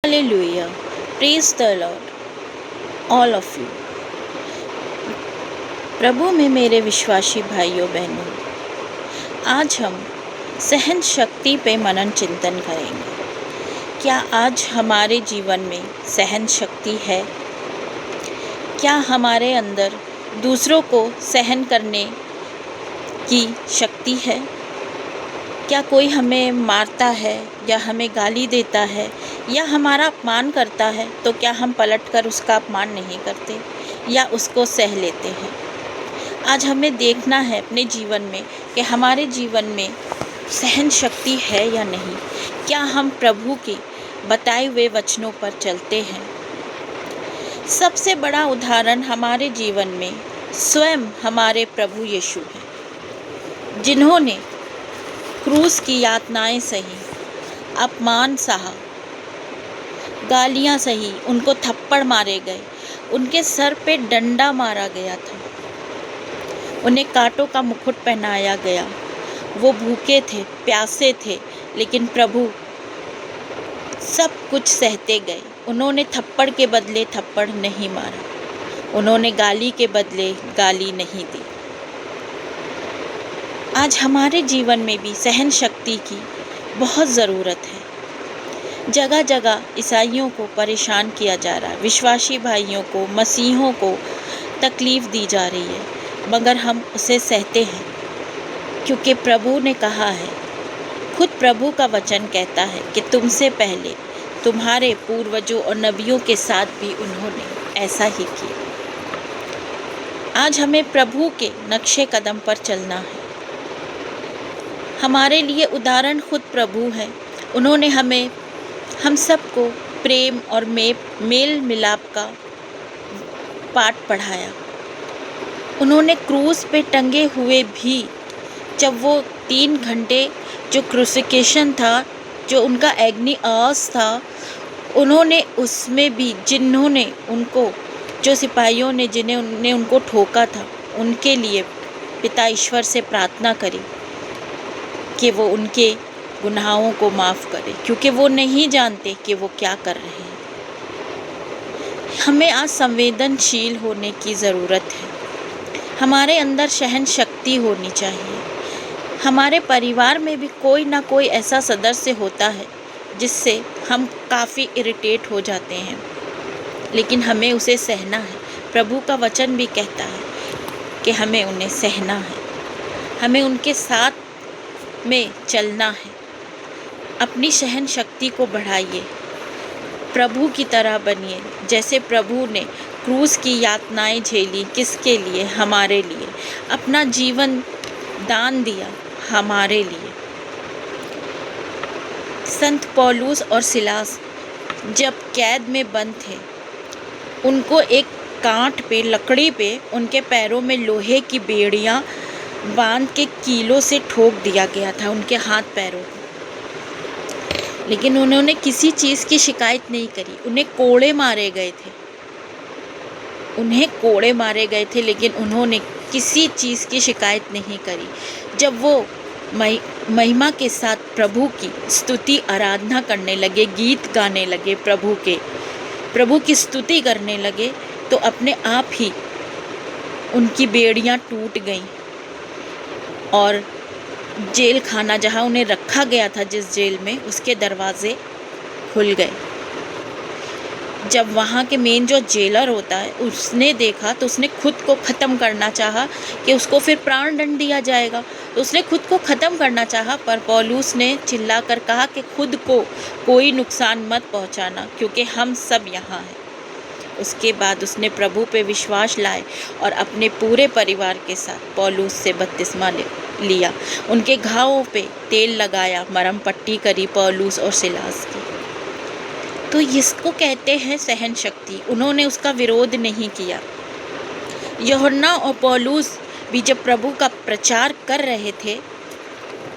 Hallelujah. Praise the Lord. All of you. प्रभु में मेरे विश्वासी भाइयों बहनों, आज हम सहन शक्ति पे मनन चिंतन करेंगे। क्या आज हमारे जीवन में सहन शक्ति है? क्या हमारे अंदर दूसरों को सहन करने की शक्ति है? क्या कोई हमें मारता है या हमें गाली देता है या हमारा अपमान करता है तो क्या हम पलटकर उसका अपमान नहीं करते या उसको सह लेते हैं? आज हमें देखना है अपने जीवन में कि हमारे जीवन में सहन शक्ति है या नहीं। क्या हम प्रभु के बताए हुए वचनों पर चलते हैं? सबसे बड़ा उदाहरण हमारे जीवन में स्वयं हमारे प्रभु यीशु हैं, जिन्होंने क्रूस की यातनाएं सही, अपमान सहा, गालियां सही, उनको थप्पड़ मारे गए, उनके सर पे डंडा मारा गया था, उन्हें कांटों का मुकुट पहनाया गया। वो भूखे थे, प्यासे थे, लेकिन प्रभु सब कुछ सहते गए। उन्होंने थप्पड़ के बदले थप्पड़ नहीं मारा, उन्होंने गाली के बदले गाली नहीं दी। आज हमारे जीवन में भी सहन शक्ति की बहुत ज़रूरत है। जगह जगह ईसाइयों को परेशान किया जा रहा है, विश्वासी भाइयों को, मसीहों को तकलीफ़ दी जा रही है, मगर हम उसे सहते हैं क्योंकि प्रभु ने कहा है, खुद प्रभु का वचन कहता है कि तुमसे पहले तुम्हारे पूर्वजों और नबियों के साथ भी उन्होंने ऐसा ही किया। आज हमें प्रभु के नक्शे कदम पर चलना है। हमारे लिए उदाहरण खुद प्रभु हैं। उन्होंने हम सबको प्रेम और मेल मिलाप का पाठ पढ़ाया। उन्होंने क्रूस पे टंगे हुए भी, जब वो 3 घंटे जो क्रूसिफिकेशन था, जो उनका एग्नी आवाज़ था, उन्होंने उसमें भी जो सिपाहियों ने जिन्हें उनको ठोका था, उनके लिए पिता ईश्वर से प्रार्थना करी कि वो उनके गुनाहों को माफ़ करे, क्योंकि वो नहीं जानते कि वो क्या कर रहे हैं। हमें आज संवेदनशील होने की ज़रूरत है। हमारे अंदर सहन शक्ति होनी चाहिए। हमारे परिवार में भी कोई ना कोई ऐसा सदस्य होता है जिससे हम काफ़ी इरिटेट हो जाते हैं, लेकिन हमें उसे सहना है। प्रभु का वचन भी कहता है कि हमें उन्हें सहना है, हमें उनके साथ में चलना है। अपनी सहन शक्ति को बढ़ाइए, प्रभु की तरह बनिए। जैसे प्रभु ने क्रूस की यातनाएं झेली, किसके लिए? हमारे लिए। अपना जीवन दान दिया हमारे लिए। संत पौलुस और सिलास जब कैद में बंद थे, उनको एक कांट पे, लकड़ी पे, उनके पैरों में लोहे की बेड़ियां बांध के कीलों से ठोक दिया गया था, उनके हाथ पैरों को। लेकिन उन्होंने किसी चीज़ की शिकायत नहीं करी। उन्हें कोड़े मारे गए थे, लेकिन उन्होंने किसी चीज़ की शिकायत नहीं करी। जब वो महिमा के साथ प्रभु की स्तुति आराधना करने लगे, गीत गाने लगे, प्रभु की स्तुति करने लगे, तो अपने आप ही उनकी बेड़ियां टूट गईं और जेल खाना, जहाँ उन्हें रखा गया था, जिस जेल में, उसके दरवाजे खुल गए। जब वहाँ के मेन जो जेलर होता है, उसने देखा तो उसने खुद को ख़त्म करना चाहा कि उसको फिर प्राण दंड दिया जाएगा, तो उसने खुद को ख़त्म करना चाहा। पर पौलुस ने चिल्लाकर कहा कि खुद को कोई नुकसान मत पहुँचाना, क्योंकि हम सब यहाँ हैं। उसके बाद उसने प्रभु पे विश्वास लाए और अपने पूरे परिवार के साथ पौलुस से बपतिस्मा लिया। उनके घावों पे तेल लगाया, मरहम पट्टी करी पौलुस और सिलास की। तो इसको कहते हैं सहन शक्ति। उन्होंने उसका विरोध नहीं किया। यूहन्ना और पौलुस भी जब प्रभु का प्रचार कर रहे थे,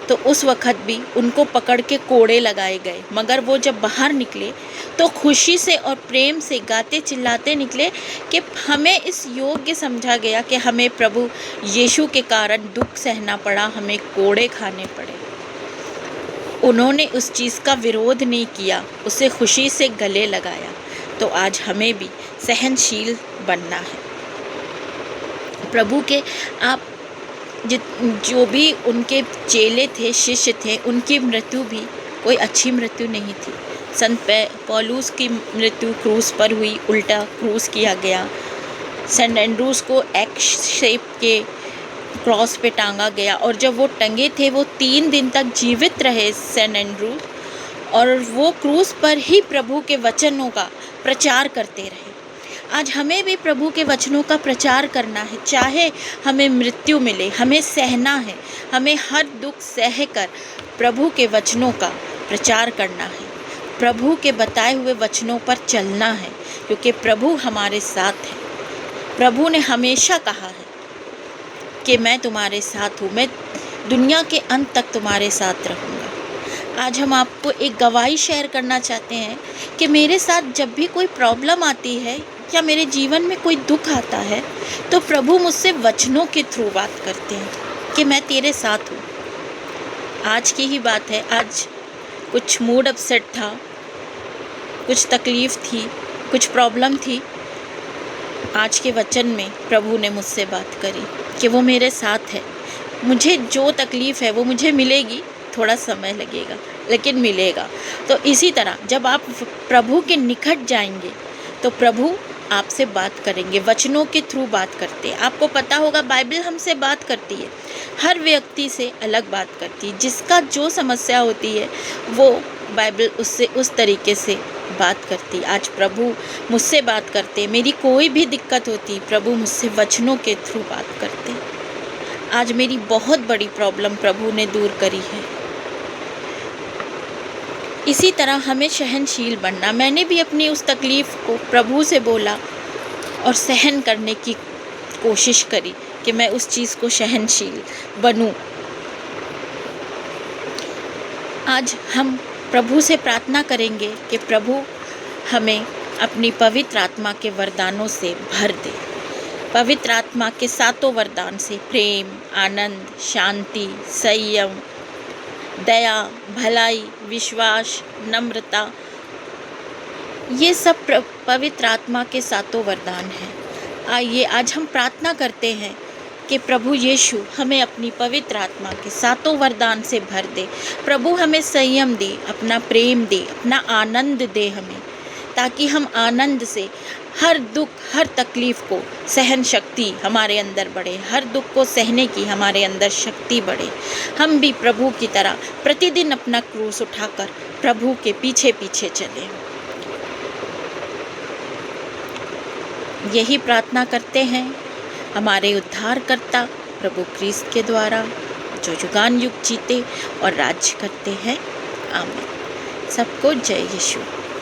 तो उस वक़्त भी उनको पकड़ के कोड़े लगाए गए, मगर वो जब बाहर निकले तो खुशी से और प्रेम से गाते चिल्लाते निकले कि हमें इस योग्य समझा गया कि हमें प्रभु यीशु के कारण दुख सहना पड़ा, हमें कोड़े खाने पड़े। उन्होंने उस चीज़ का विरोध नहीं किया, उसे खुशी से गले लगाया। तो आज हमें भी सहनशील बनना है। प्रभु के आप जो भी उनके चेले थे, शिष्य थे, उनकी मृत्यु भी कोई अच्छी मृत्यु नहीं थी। संत पौलुस की मृत्यु क्रूस पर हुई, उल्टा क्रूस किया गया। सेंट एंड्रूस को एक्स शेप के क्रॉस पे टांगा गया, और जब वो टंगे थे वो 3 दिन तक जीवित रहे सेंट एंड्रूस, और वो क्रूस पर ही प्रभु के वचनों का प्रचार करते रहे। आज हमें भी प्रभु के वचनों का प्रचार करना है, चाहे हमें मृत्यु मिले, हमें सहना है, हमें हर दुख सह कर प्रभु के वचनों का प्रचार करना है, प्रभु के बताए हुए वचनों पर चलना है, क्योंकि प्रभु हमारे साथ है। प्रभु ने हमेशा कहा है कि मैं तुम्हारे साथ हूँ, मैं दुनिया के अंत तक तुम्हारे साथ रहूँगा। आज हम आपको एक गवाही शेयर करना चाहते हैं कि मेरे साथ जब भी कोई प्रॉब्लम आती है या मेरे जीवन में कोई दुख आता है, तो प्रभु मुझसे वचनों के थ्रू बात करते हैं कि मैं तेरे साथ हूँ। आज की ही बात है, आज कुछ मूड अपसेट था, कुछ तकलीफ़ थी, कुछ प्रॉब्लम थी। आज के वचन में प्रभु ने मुझसे बात करी कि वो मेरे साथ है। मुझे जो तकलीफ़ है वो मुझे मिलेगी, थोड़ा समय लगेगा लेकिन मिलेगा। तो इसी तरह जब आप प्रभु के निकट जाएंगे तो प्रभु आपसे बात करेंगे, वचनों के थ्रू बात करते हैं। आपको पता होगा बाइबल हमसे बात करती है, हर व्यक्ति से अलग बात करती है। जिसका जो समस्या होती है वो बाइबल उससे उस तरीके से बात करती। आज प्रभु मुझसे बात करते, मेरी कोई भी दिक्कत होती प्रभु मुझसे वचनों के थ्रू बात करते। आज मेरी बहुत बड़ी प्रॉब्लम प्रभु ने दूर करी है। इसी तरह हमें सहनशील बनना। मैंने भी अपनी उस तकलीफ़ को प्रभु से बोला और सहन करने की कोशिश करी कि मैं उस चीज़ को सहनशील बनूं। आज हम प्रभु से प्रार्थना करेंगे कि प्रभु हमें अपनी पवित्र आत्मा के वरदानों से भर दे। पवित्र आत्मा के 7 वरदान से प्रेम, आनंद, शांति, संयम, दया, भलाई, विश्वास, नम्रता, ये सब पवित्र आत्मा के 7 वरदान हैं। आइए आज हम प्रार्थना करते हैं कि प्रभु यीशु हमें अपनी पवित्र आत्मा के 7 वरदान से भर दे। प्रभु हमें संयम दे, अपना प्रेम दे, अपना आनंद दे हमें, ताकि हम आनंद से हर दुख, हर तकलीफ़ को सहन शक्ति हमारे अंदर बढ़े, हर दुख को सहने की हमारे अंदर शक्ति बढ़े। हम भी प्रभु की तरह प्रतिदिन अपना क्रूस उठाकर प्रभु के पीछे पीछे चलें। यही प्रार्थना करते हैं हमारे उद्धारकर्ता प्रभु क्रिस्त के द्वारा, जो युगान युग जीते और राज्य करते हैं। आमीन। सबको जय यीशु।